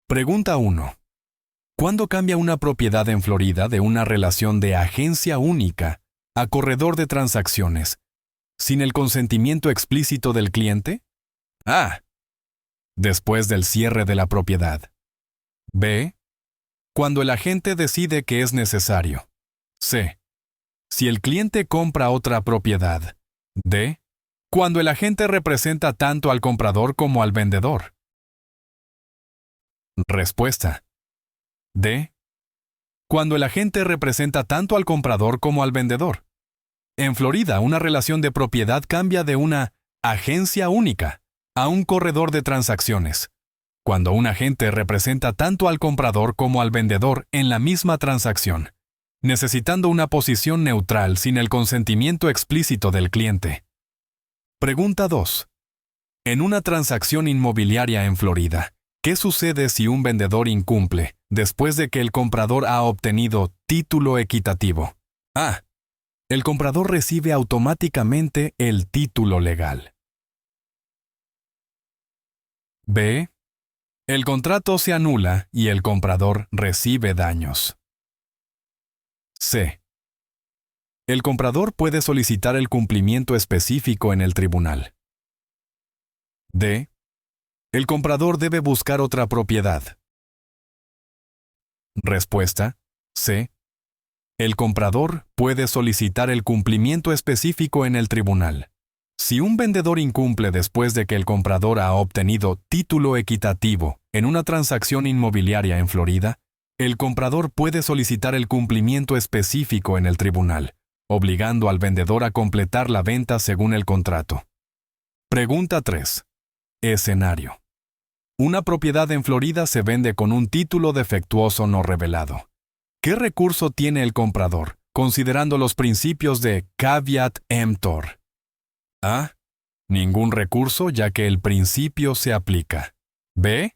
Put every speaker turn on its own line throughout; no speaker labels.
Pregunta 1. ¿Cuándo cambia una propiedad en Florida de una relación de agencia única a corredor de transacciones, sin el consentimiento explícito del cliente? A. Después del cierre de la propiedad. B. Cuando el agente decide que es necesario. C. Si el cliente compra otra propiedad. D. Cuando el agente representa tanto al comprador como al vendedor. Respuesta. D. Cuando el agente representa tanto al comprador como al vendedor. En Florida, una relación de propiedad cambia de una agencia única a un corredor de transacciones, cuando un agente representa tanto al comprador como al vendedor en la misma transacción, necesitando una posición neutral sin el consentimiento explícito del cliente. Pregunta 2. En una transacción inmobiliaria en Florida, ¿qué sucede si un vendedor incumple después de que el comprador ha obtenido título equitativo? A. El comprador recibe automáticamente el título legal. B. El contrato se anula y el comprador recibe daños. C. El comprador puede solicitar el cumplimiento específico en el tribunal. D. El comprador debe buscar otra propiedad. Respuesta. C. El comprador puede solicitar el cumplimiento específico en el tribunal. Si un vendedor incumple después de que el comprador ha obtenido título equitativo en una transacción inmobiliaria en Florida, el comprador puede solicitar el cumplimiento específico en el tribunal, obligando al vendedor a completar la venta según el contrato. Pregunta 3. Escenario. Una propiedad en Florida se vende con un título defectuoso no revelado. ¿Qué recurso tiene el comprador, considerando los principios de caveat emptor? A. Ningún recurso, ya que el principio se aplica. B.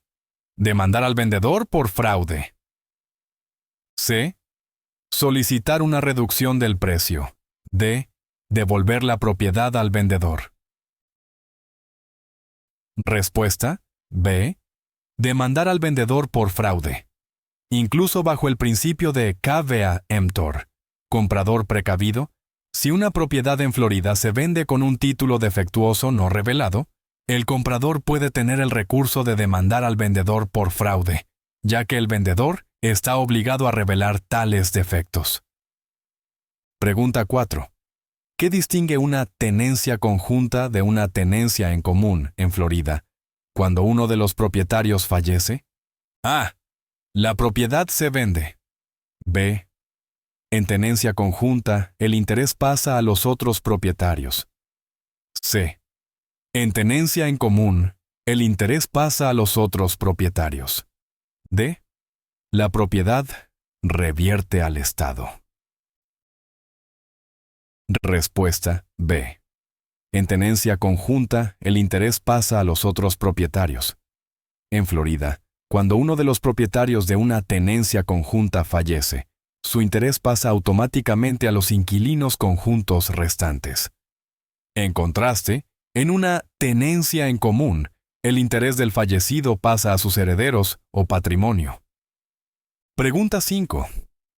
Demandar al vendedor por fraude. C. Solicitar una reducción del precio. D. Devolver la propiedad al vendedor. Respuesta. B. Demandar al vendedor por fraude. Incluso bajo el principio de caveat emptor, comprador precavido, si una propiedad en Florida se vende con un título defectuoso no revelado, el comprador puede tener el recurso de demandar al vendedor por fraude, ya que el vendedor está obligado a revelar tales defectos. Pregunta 4. ¿Qué distingue una tenencia conjunta de una tenencia en común en Florida cuando uno de los propietarios fallece? A. La propiedad se vende. B. En tenencia conjunta, el interés pasa a los otros propietarios. C. En tenencia en común, el interés pasa a los otros propietarios. D. La propiedad revierte al Estado. Respuesta. B. En tenencia conjunta, el interés pasa a los otros propietarios. En Florida, cuando uno de los propietarios de una tenencia conjunta fallece, su interés pasa automáticamente a los inquilinos conjuntos restantes. En contraste, en una tenencia en común, el interés del fallecido pasa a sus herederos o patrimonio. Pregunta 5.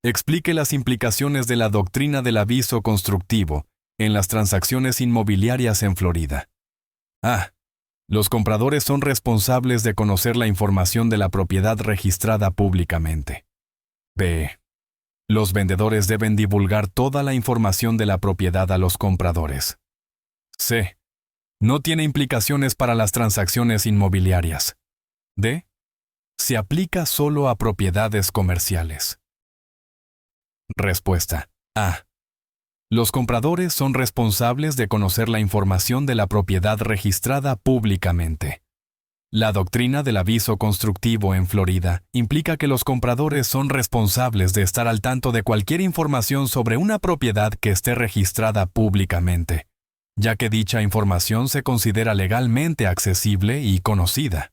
Explique las implicaciones de la doctrina del aviso constructivo en las transacciones inmobiliarias en Florida. A. Los compradores son responsables de conocer la información de la propiedad registrada públicamente. B. Los vendedores deben divulgar toda la información de la propiedad a los compradores. C. No tiene implicaciones para las transacciones inmobiliarias. D. Se aplica solo a propiedades comerciales. Respuesta. A. Los compradores son responsables de conocer la información de la propiedad registrada públicamente. La doctrina del aviso constructivo en Florida implica que los compradores son responsables de estar al tanto de cualquier información sobre una propiedad que esté registrada públicamente, ya que dicha información se considera legalmente accesible y conocida.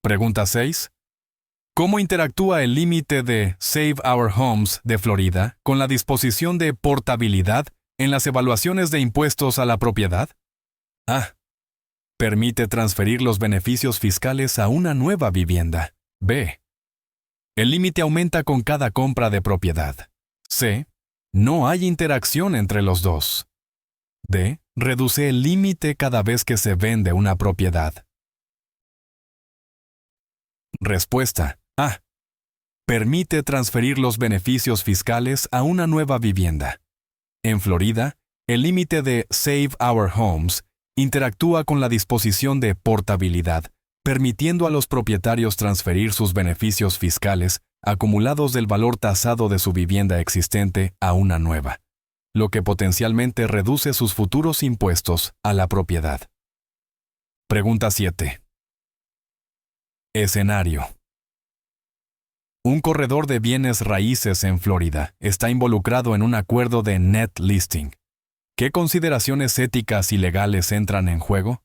Pregunta 6. ¿Cómo interactúa el límite de Save Our Homes de Florida con la disposición de portabilidad en las evaluaciones de impuestos a la propiedad? A. Permite transferir los beneficios fiscales a una nueva vivienda. B. El límite aumenta con cada compra de propiedad. C. No hay interacción entre los dos. D. Reduce el límite cada vez que se vende una propiedad. Respuesta A. Permite transferir los beneficios fiscales a una nueva vivienda. En Florida, el límite de Save Our Homes interactúa con la disposición de portabilidad, permitiendo a los propietarios transferir sus beneficios fiscales acumulados del valor tasado de su vivienda existente a una nueva, lo que potencialmente reduce sus futuros impuestos a la propiedad. Pregunta 7. Escenario. Un corredor de bienes raíces en Florida está involucrado en un acuerdo de net listing. ¿Qué consideraciones éticas y legales entran en juego?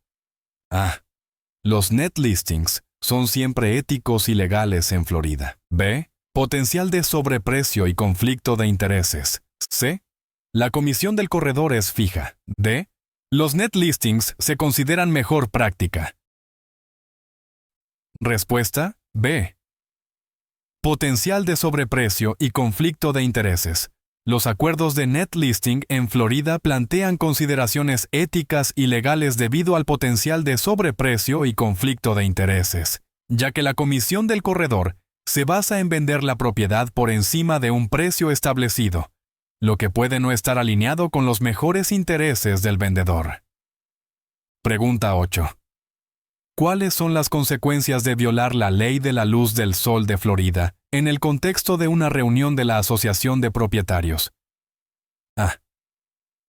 A. Los net listings son siempre éticos y legales en Florida. B. Potencial de sobreprecio y conflicto de intereses. C. La comisión del corredor es fija. D. Los net listings se consideran mejor práctica. Respuesta B. Potencial de sobreprecio y conflicto de intereses. Los acuerdos de net listing en Florida plantean consideraciones éticas y legales debido al potencial de sobreprecio y conflicto de intereses, ya que la comisión del corredor se basa en vender la propiedad por encima de un precio establecido, lo que puede no estar alineado con los mejores intereses del vendedor. Pregunta 8. ¿Cuáles son las consecuencias de violar la ley de la luz del sol de Florida en el contexto de una reunión de la Asociación de Propietarios? A.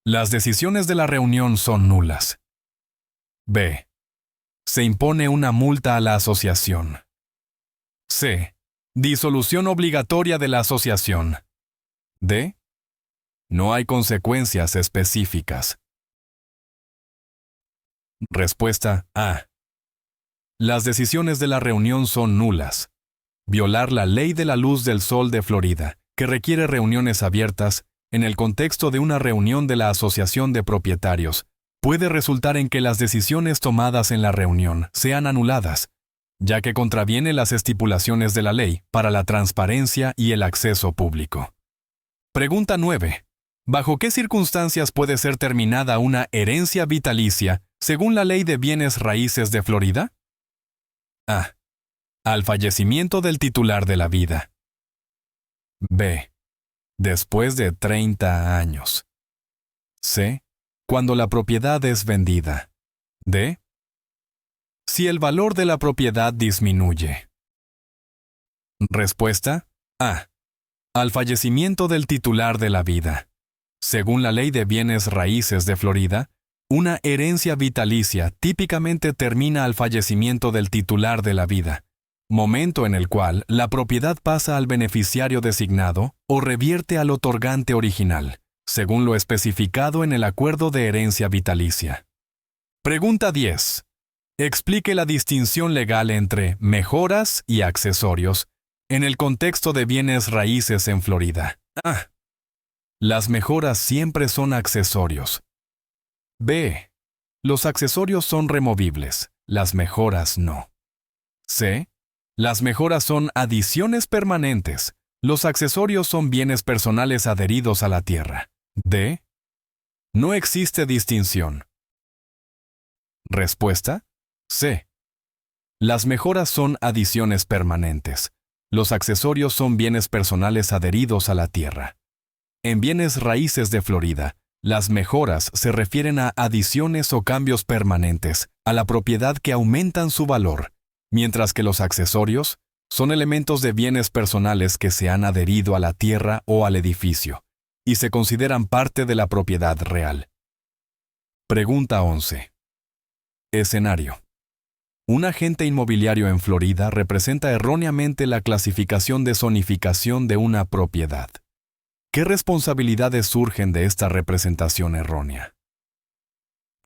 Las decisiones de la reunión son nulas. B. Se impone una multa a la asociación. C. Disolución obligatoria de la asociación. D. No hay consecuencias específicas. Respuesta A. Las decisiones de la reunión son nulas. Violar la ley de la luz del sol de Florida, que requiere reuniones abiertas, en el contexto de una reunión de la Asociación de Propietarios, puede resultar en que las decisiones tomadas en la reunión sean anuladas, ya que contraviene las estipulaciones de la ley para la transparencia y el acceso público. Pregunta 9. ¿Bajo qué circunstancias puede ser terminada una herencia vitalicia según la Ley de Bienes Raíces de Florida? A. Al fallecimiento del titular de la vida. B. Después de 30 años. C. Cuando la propiedad es vendida. D. Si el valor de la propiedad disminuye. Respuesta A. Al fallecimiento del titular de la vida. Según la Ley de Bienes Raíces de Florida, una herencia vitalicia típicamente termina al fallecimiento del titular de la vida, momento en el cual la propiedad pasa al beneficiario designado o revierte al otorgante original, según lo especificado en el acuerdo de herencia vitalicia. Pregunta 10. Explique la distinción legal entre mejoras y accesorios en el contexto de bienes raíces en Florida. A. Las mejoras siempre son accesorios. B. Los accesorios son removibles, las mejoras no. C. Las mejoras son adiciones permanentes, los accesorios son bienes personales adheridos a la tierra. D. No existe distinción. Respuesta. C. Las mejoras son adiciones permanentes, los accesorios son bienes personales adheridos a la tierra. En bienes raíces de Florida, las mejoras se refieren a adiciones o cambios permanentes a la propiedad que aumentan su valor, mientras que los accesorios son elementos de bienes personales que se han adherido a la tierra o al edificio, y se consideran parte de la propiedad real. Pregunta 11. Escenario. Un agente inmobiliario en Florida representa erróneamente la clasificación de zonificación de una propiedad. ¿Qué responsabilidades surgen de esta representación errónea?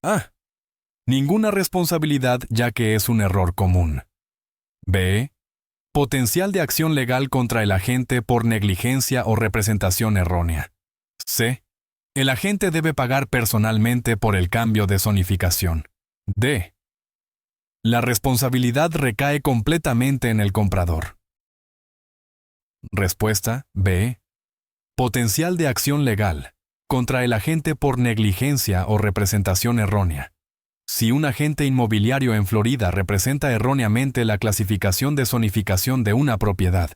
A. Ninguna responsabilidad ya que es un error común. B. Potencial de acción legal contra el agente por negligencia o representación errónea. C. El agente debe pagar personalmente por el cambio de zonificación. D. La responsabilidad recae completamente en el comprador. Respuesta B. Potencial de acción legal contra el agente por negligencia o representación errónea. Si un agente inmobiliario en Florida representa erróneamente la clasificación de zonificación de una propiedad,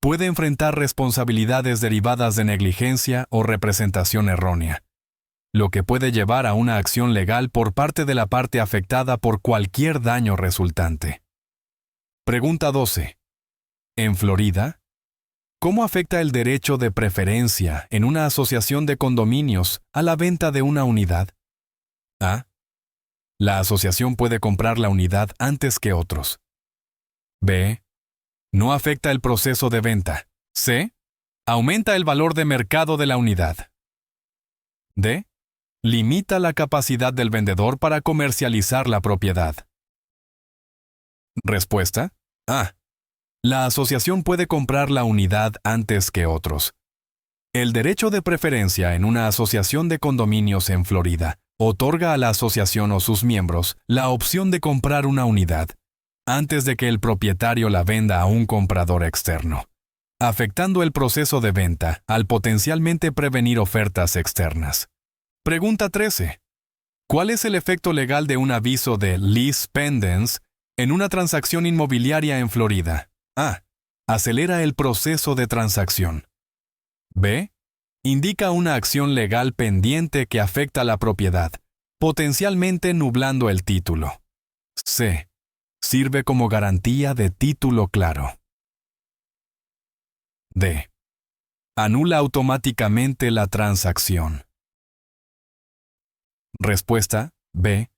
puede enfrentar responsabilidades derivadas de negligencia o representación errónea, lo que puede llevar a una acción legal por parte de la parte afectada por cualquier daño resultante. Pregunta 12. En Florida, ¿cómo afecta el derecho de preferencia en una asociación de condominios a la venta de una unidad? A. La asociación puede comprar la unidad antes que otros. B. No afecta el proceso de venta. C. Aumenta el valor de mercado de la unidad. D. Limita la capacidad del vendedor para comercializar la propiedad. Respuesta. A. La asociación puede comprar la unidad antes que otros. El derecho de preferencia en una asociación de condominios en Florida otorga a la asociación o sus miembros la opción de comprar una unidad antes de que el propietario la venda a un comprador externo, afectando el proceso de venta al potencialmente prevenir ofertas externas. Pregunta 13. ¿Cuál es el efecto legal de un aviso de lease pendens en una transacción inmobiliaria en Florida? A. Acelera el proceso de transacción. B. Indica una acción legal pendiente que afecta la propiedad, potencialmente nublando el título. C. Sirve como garantía de título claro. D. Anula automáticamente la transacción. Respuesta. B.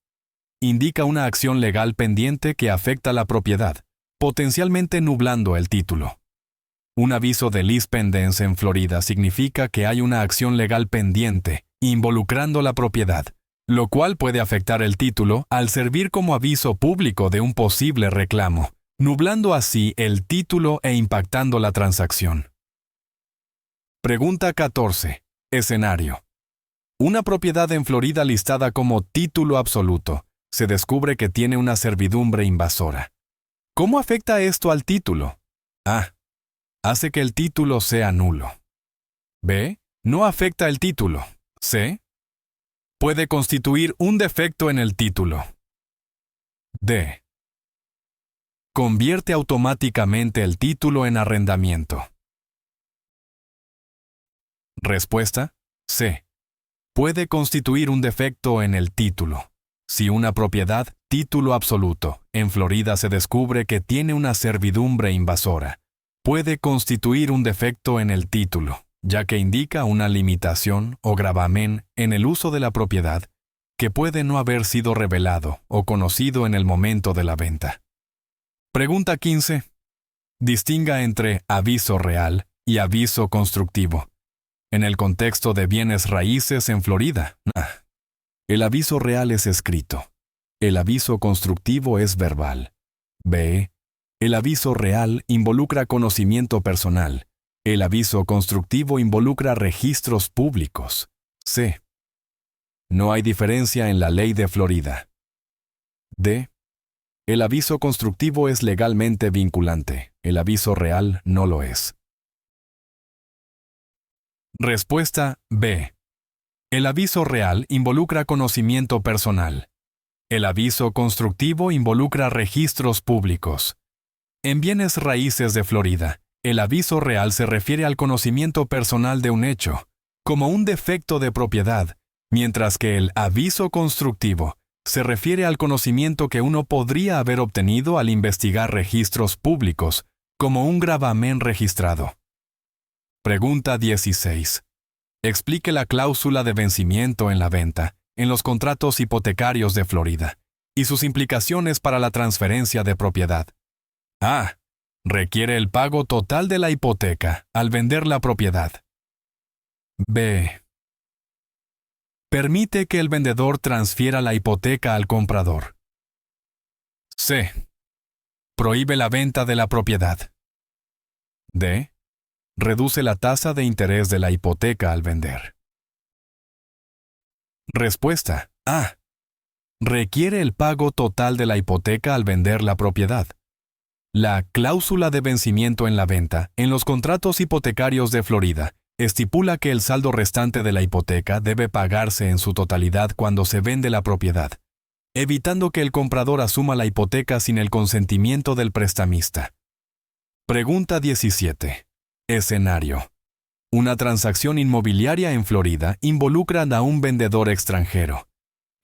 Indica una acción legal pendiente que afecta la propiedad, potencialmente nublando el título. Un aviso de lease pendens en Florida significa que hay una acción legal pendiente involucrando la propiedad, lo cual puede afectar el título al servir como aviso público de un posible reclamo, nublando así el título e impactando la transacción. Pregunta 14. Escenario. Una propiedad en Florida listada como título absoluto se descubre que tiene una servidumbre invasora. ¿Cómo afecta esto al título? A. Hace que el título sea nulo. B. No afecta el título. C. Puede constituir un defecto en el título. D. Convierte automáticamente el título en arrendamiento. Respuesta. C. Puede constituir un defecto en el título. Si una propiedad, título absoluto, en Florida se descubre que tiene una servidumbre invasora, puede constituir un defecto en el título, ya que indica una limitación o gravamen en el uso de la propiedad que puede no haber sido revelado o conocido en el momento de la venta. Pregunta 15. Distinga entre aviso real y aviso constructivo. En el contexto de bienes raíces en Florida, el aviso real es escrito. El aviso constructivo es verbal. B. El aviso real involucra conocimiento personal. El aviso constructivo involucra registros públicos. C. No hay diferencia en la ley de Florida. D. El aviso constructivo es legalmente vinculante. El aviso real no lo es. Respuesta B. El aviso real involucra conocimiento personal. El aviso constructivo involucra registros públicos. En bienes raíces de Florida, el aviso real se refiere al conocimiento personal de un hecho, como un defecto de propiedad, mientras que el aviso constructivo se refiere al conocimiento que uno podría haber obtenido al investigar registros públicos, como un gravamen registrado. Pregunta 16. Explique la cláusula de vencimiento en la venta, en los contratos hipotecarios de Florida, y sus implicaciones para la transferencia de propiedad. A. Requiere el pago total de la hipoteca al vender la propiedad. B. Permite que el vendedor transfiera la hipoteca al comprador. C. Prohíbe la venta de la propiedad. D. Reduce la tasa de interés de la hipoteca al vender. Respuesta. A. Requiere el pago total de la hipoteca al vender la propiedad. La cláusula de vencimiento en la venta, en los contratos hipotecarios de Florida, estipula que el saldo restante de la hipoteca debe pagarse en su totalidad cuando se vende la propiedad, evitando que el comprador asuma la hipoteca sin el consentimiento del prestamista. Pregunta 17. Escenario. Una transacción inmobiliaria en Florida involucra a un vendedor extranjero.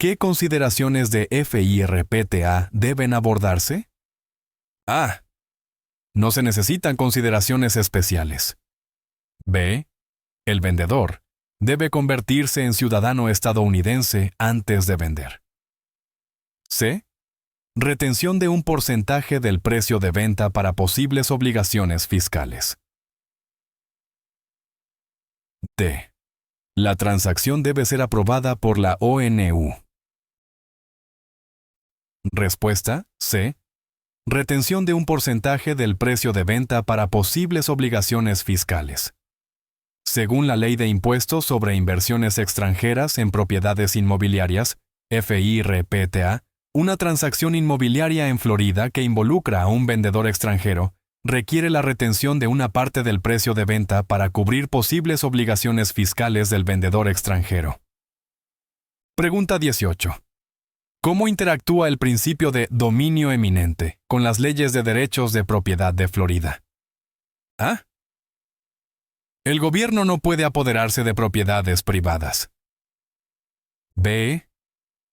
¿Qué consideraciones de FIRPTA deben abordarse? A. No se necesitan consideraciones especiales. B. El vendedor debe convertirse en ciudadano estadounidense antes de vender. C. Retención de un porcentaje del precio de venta para posibles obligaciones fiscales. D. La transacción debe ser aprobada por la ONU. Respuesta C. Retención de un porcentaje del precio de venta para posibles obligaciones fiscales. Según la Ley de Impuestos sobre Inversiones Extranjeras en Propiedades Inmobiliarias, FIRPTA, una transacción inmobiliaria en Florida que involucra a un vendedor extranjero requiere la retención de una parte del precio de venta para cubrir posibles obligaciones fiscales del vendedor extranjero. Pregunta 18. ¿Cómo interactúa el principio de dominio eminente con las leyes de derechos de propiedad de Florida? A. El gobierno no puede apoderarse de propiedades privadas. B.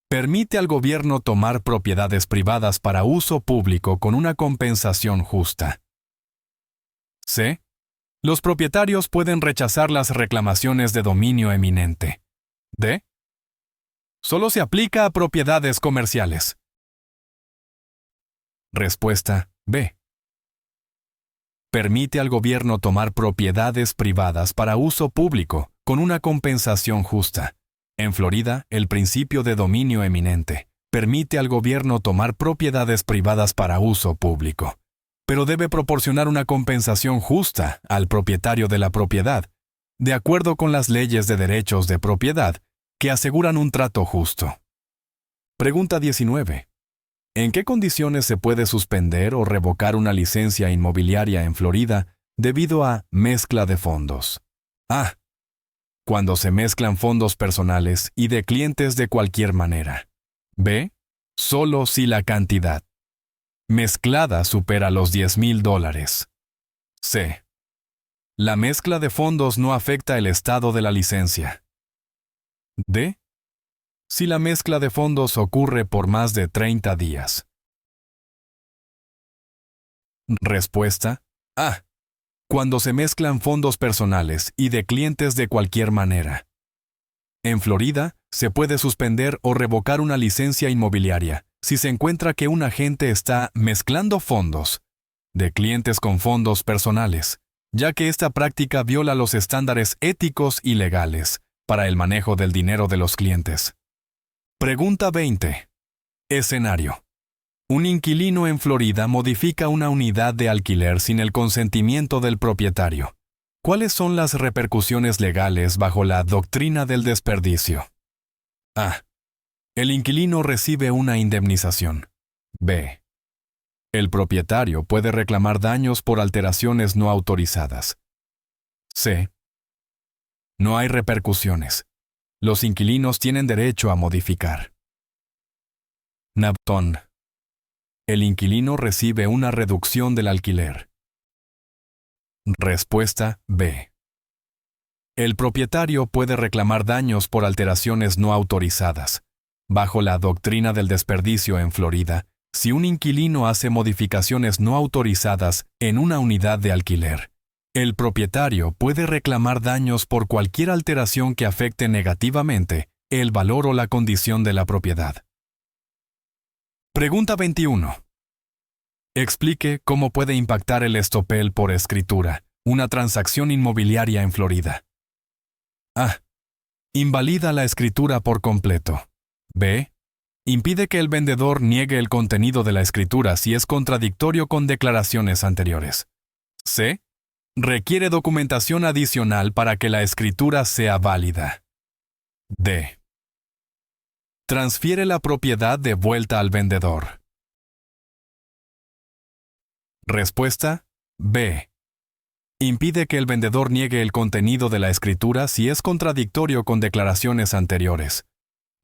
Permite al gobierno tomar propiedades privadas para uso público con una compensación justa. C. Los propietarios pueden rechazar las reclamaciones de dominio eminente. D. Solo se aplica a propiedades comerciales. Respuesta B. Permite al gobierno tomar propiedades privadas para uso público con una compensación justa. En Florida, el principio de dominio eminente permite al gobierno tomar propiedades privadas para uso público, pero debe proporcionar una compensación justa al propietario de la propiedad, de acuerdo con las leyes de derechos de propiedad que aseguran un trato justo. Pregunta 19. ¿En qué condiciones se puede suspender o revocar una licencia inmobiliaria en Florida debido a mezcla de fondos? A. Cuando se mezclan fondos personales y de clientes de cualquier manera. B. Solo si la cantidad mezclada supera los $10,000. C. La mezcla de fondos no afecta el estado de la licencia. D. Si la mezcla de fondos ocurre por más de 30 días. Respuesta A. Cuando se mezclan fondos personales y de clientes de cualquier manera. En Florida, se puede suspender o revocar una licencia inmobiliaria si se encuentra que un agente está mezclando fondos de clientes con fondos personales, ya que esta práctica viola los estándares éticos y legales para el manejo del dinero de los clientes. Pregunta 20. Escenario. Un inquilino en Florida modifica una unidad de alquiler sin el consentimiento del propietario. ¿Cuáles son las repercusiones legales bajo la doctrina del desperdicio? A. El inquilino recibe una indemnización. B. El propietario puede reclamar daños por alteraciones no autorizadas. C. No hay repercusiones. Los inquilinos tienen derecho a modificar. Napton. El inquilino recibe una reducción del alquiler. Respuesta B. El propietario puede reclamar daños por alteraciones no autorizadas. Bajo la doctrina del desperdicio en Florida, si un inquilino hace modificaciones no autorizadas en una unidad de alquiler, el propietario puede reclamar daños por cualquier alteración que afecte negativamente el valor o la condición de la propiedad. Pregunta 21. Explique cómo puede impactar el estopel por escritura una transacción inmobiliaria en Florida. A. Invalida la escritura por completo. B. Impide que el vendedor niegue el contenido de la escritura si es contradictorio con declaraciones anteriores. C. Requiere documentación adicional para que la escritura sea válida. D. Transfiere la propiedad de vuelta al vendedor. Respuesta B. Impide que el vendedor niegue el contenido de la escritura si es contradictorio con declaraciones anteriores.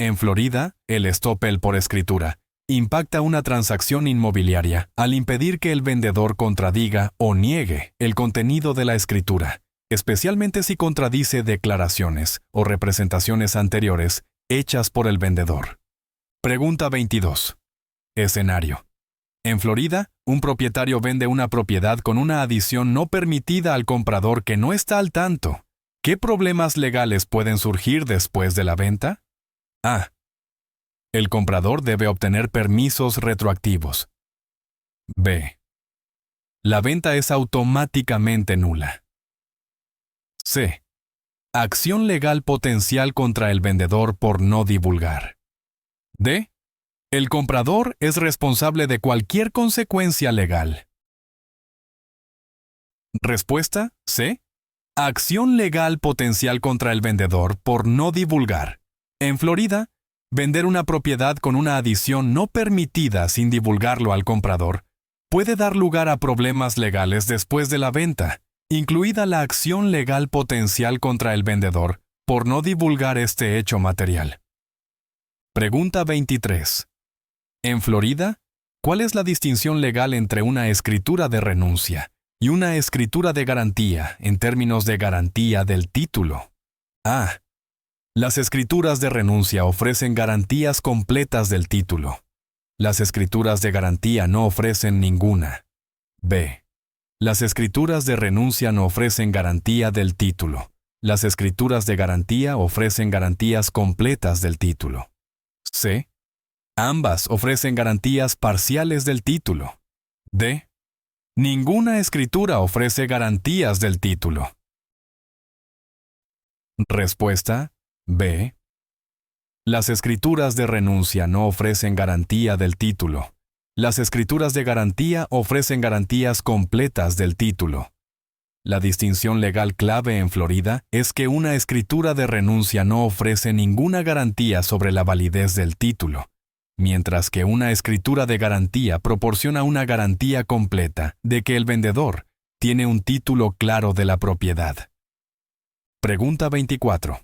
En Florida, el estoppel por escritura impacta una transacción inmobiliaria al impedir que el vendedor contradiga o niegue el contenido de la escritura, especialmente si contradice declaraciones o representaciones anteriores hechas por el vendedor. Pregunta 22. Escenario. En Florida, un propietario vende una propiedad con una adición no permitida al comprador que no está al tanto. ¿Qué problemas legales pueden surgir después de la venta? A. El comprador debe obtener permisos retroactivos. B. La venta es automáticamente nula. C. Acción legal potencial contra el vendedor por no divulgar. D. El comprador es responsable de cualquier consecuencia legal. Respuesta C. Acción legal potencial contra el vendedor por no divulgar. En Florida, vender una propiedad con una adición no permitida sin divulgarlo al comprador puede dar lugar a problemas legales después de la venta, incluida la acción legal potencial contra el vendedor por no divulgar este hecho material. Pregunta 23. En Florida, ¿cuál es la distinción legal entre una escritura de renuncia y una escritura de garantía en términos de garantía del título? A. Las escrituras de renuncia ofrecen garantías completas del título. Las escrituras de garantía no ofrecen ninguna. B. Las escrituras de renuncia no ofrecen garantía del título. Las escrituras de garantía ofrecen garantías completas del título. C. Ambas ofrecen garantías parciales del título. D. Ninguna escritura ofrece garantías del título. Respuesta B. Las escrituras de renuncia no ofrecen garantía del título. Las escrituras de garantía ofrecen garantías completas del título. La distinción legal clave en Florida es que una escritura de renuncia no ofrece ninguna garantía sobre la validez del título, mientras que una escritura de garantía proporciona una garantía completa de que el vendedor tiene un título claro de la propiedad. Pregunta 24.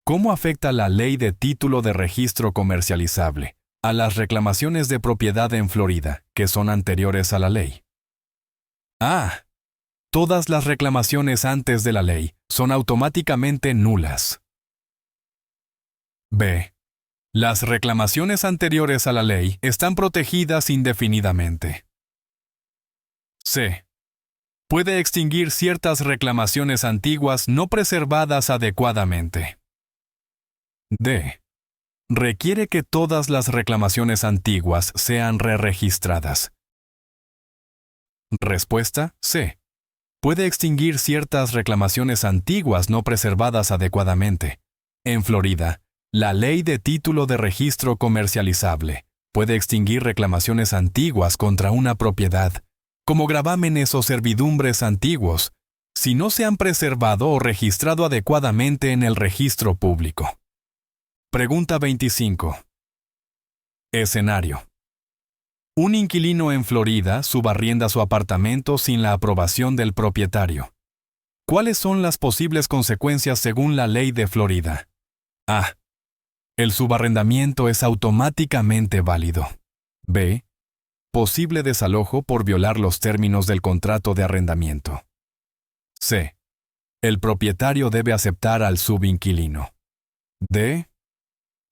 ¿Cómo afecta la ley de título de registro comercializable a las reclamaciones de propiedad en Florida que son anteriores a la ley? A. Todas las reclamaciones antes de la ley son automáticamente nulas. B. Las reclamaciones anteriores a la ley están protegidas indefinidamente. C. Puede extinguir ciertas reclamaciones antiguas no preservadas adecuadamente. D. Requiere que todas las reclamaciones antiguas sean re-registradas. Respuesta C. Puede extinguir ciertas reclamaciones antiguas no preservadas adecuadamente. En Florida, la ley de título de registro comercializable puede extinguir reclamaciones antiguas contra una propiedad, como gravámenes o servidumbres antiguos, si no se han preservado o registrado adecuadamente en el registro público. Pregunta 25. Escenario. Un inquilino en Florida subarrienda su apartamento sin la aprobación del propietario. ¿Cuáles son las posibles consecuencias según la ley de Florida? A. El subarrendamiento es automáticamente válido. B. Posible desalojo por violar los términos del contrato de arrendamiento. C. El propietario debe aceptar al subinquilino. D.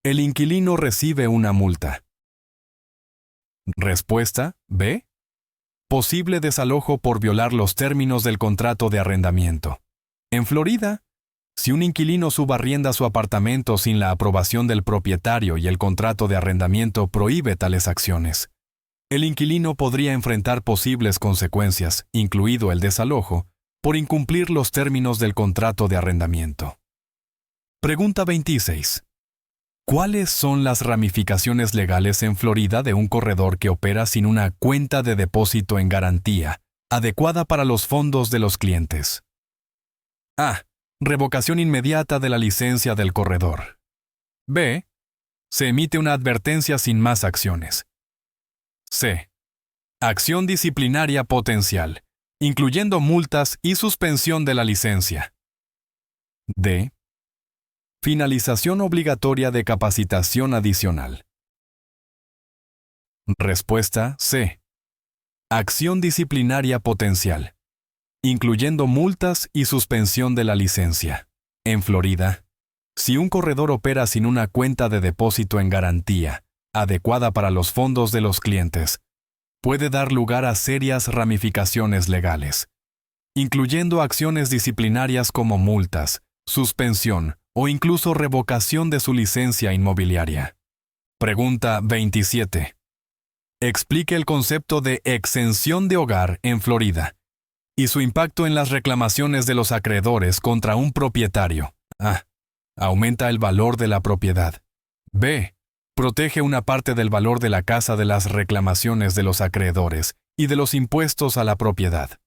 El inquilino recibe una multa. Respuesta B. Posible desalojo por violar los términos del contrato de arrendamiento. En Florida, si un inquilino subarrienda su apartamento sin la aprobación del propietario y el contrato de arrendamiento prohíbe tales acciones, el inquilino podría enfrentar posibles consecuencias, incluido el desalojo, por incumplir los términos del contrato de arrendamiento. Pregunta 26. ¿Cuáles son las ramificaciones legales en Florida de un corredor que opera sin una cuenta de depósito en garantía adecuada para los fondos de los clientes? A. Revocación inmediata de la licencia del corredor. B. Se emite una advertencia sin más acciones. C. Acción disciplinaria potencial, incluyendo multas y suspensión de la licencia. D. Finalización obligatoria de capacitación adicional. Respuesta C. Acción disciplinaria potencial, incluyendo multas y suspensión de la licencia. En Florida, si un corredor opera sin una cuenta de depósito en garantía, adecuada para los fondos de los clientes, puede dar lugar a serias ramificaciones legales, incluyendo acciones disciplinarias como multas, suspensión o incluso revocación de su licencia inmobiliaria. Pregunta 27. Explique el concepto de exención de hogar en Florida y su impacto en las reclamaciones de los acreedores contra un propietario. A. Aumenta el valor de la propiedad. B. Protege una parte del valor de la casa de las reclamaciones de los acreedores y de los impuestos a la propiedad.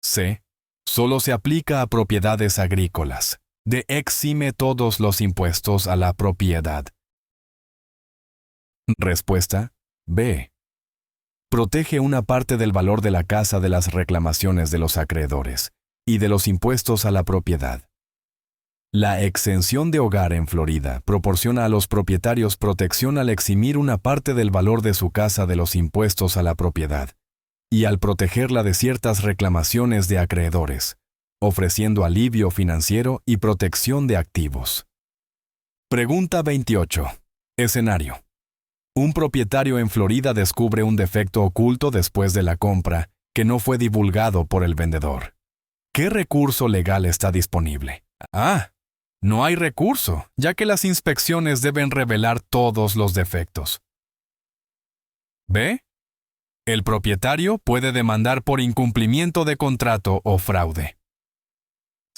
C. Solo se aplica a propiedades agrícolas. D. Exime todos los impuestos a la propiedad. Respuesta B. Protege una parte del valor de la casa de las reclamaciones de los acreedores y de los impuestos a la propiedad. La exención de hogar en Florida proporciona a los propietarios protección al eximir una parte del valor de su casa de los impuestos a la propiedad y al protegerla de ciertas reclamaciones de acreedores, ofreciendo alivio financiero y protección de activos. Pregunta 28. Escenario. Un propietario en Florida descubre un defecto oculto después de la compra que no fue divulgado por el vendedor. ¿Qué recurso legal está disponible? A. No hay recurso, ya que las inspecciones deben revelar todos los defectos. B. El propietario puede demandar por incumplimiento de contrato o fraude.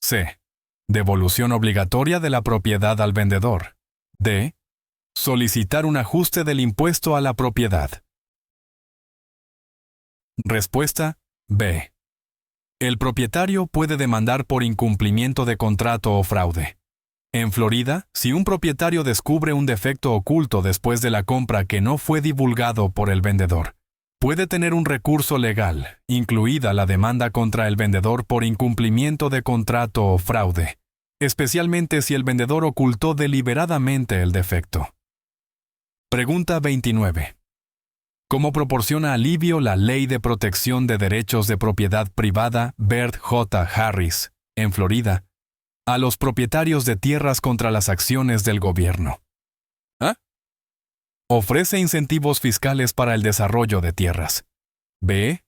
C. Devolución obligatoria de la propiedad al vendedor. D. Solicitar un ajuste del impuesto a la propiedad. Respuesta B. El propietario puede demandar por incumplimiento de contrato o fraude. En Florida, si un propietario descubre un defecto oculto después de la compra que no fue divulgado por el vendedor, puede tener un recurso legal, incluida la demanda contra el vendedor por incumplimiento de contrato o fraude, especialmente si el vendedor ocultó deliberadamente el defecto. Pregunta 29. ¿Cómo proporciona alivio la Ley de Protección de Derechos de Propiedad Privada Bert J. Harris, en Florida, a los propietarios de tierras contra las acciones del gobierno? A. Ofrece incentivos fiscales para el desarrollo de tierras. B.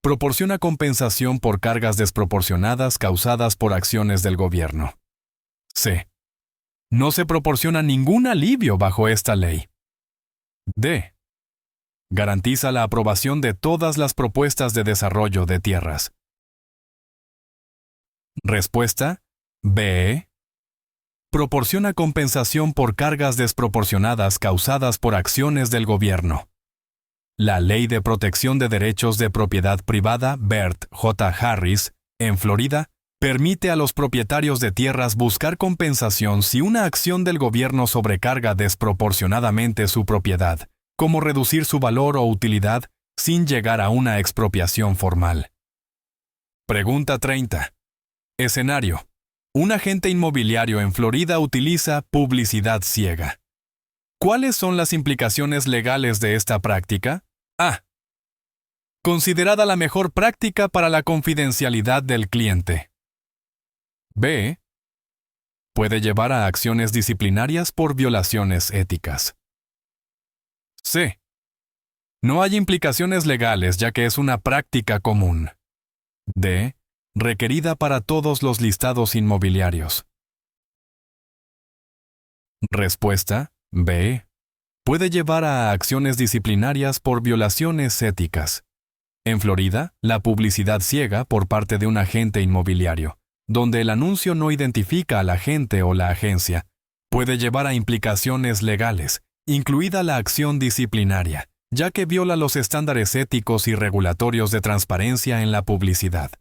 Proporciona compensación por cargas desproporcionadas causadas por acciones del gobierno. C. No se proporciona ningún alivio bajo esta ley. D. Garantiza la aprobación de todas las propuestas de desarrollo de tierras. Respuesta B. Proporciona compensación por cargas desproporcionadas causadas por acciones del gobierno. La Ley de Protección de Derechos de Propiedad Privada Bert J. Harris, en Florida, permite a los propietarios de tierras buscar compensación si una acción del gobierno sobrecarga desproporcionadamente su propiedad, como reducir su valor o utilidad sin llegar a una expropiación formal. Pregunta 30. Escenario. Un agente inmobiliario en Florida utiliza publicidad ciega. ¿Cuáles son las implicaciones legales de esta práctica? A. Considerada la mejor práctica para la confidencialidad del cliente. B. Puede llevar a acciones disciplinarias por violaciones éticas. C. No hay implicaciones legales ya que es una práctica común. D. Requerida para todos los listados inmobiliarios. Respuesta B. Puede llevar a acciones disciplinarias por violaciones éticas. En Florida, la publicidad ciega por parte de un agente inmobiliario, donde el anuncio no identifica al agente o la agencia, puede llevar a implicaciones legales, incluida la acción disciplinaria, ya que viola los estándares éticos y regulatorios de transparencia en la publicidad.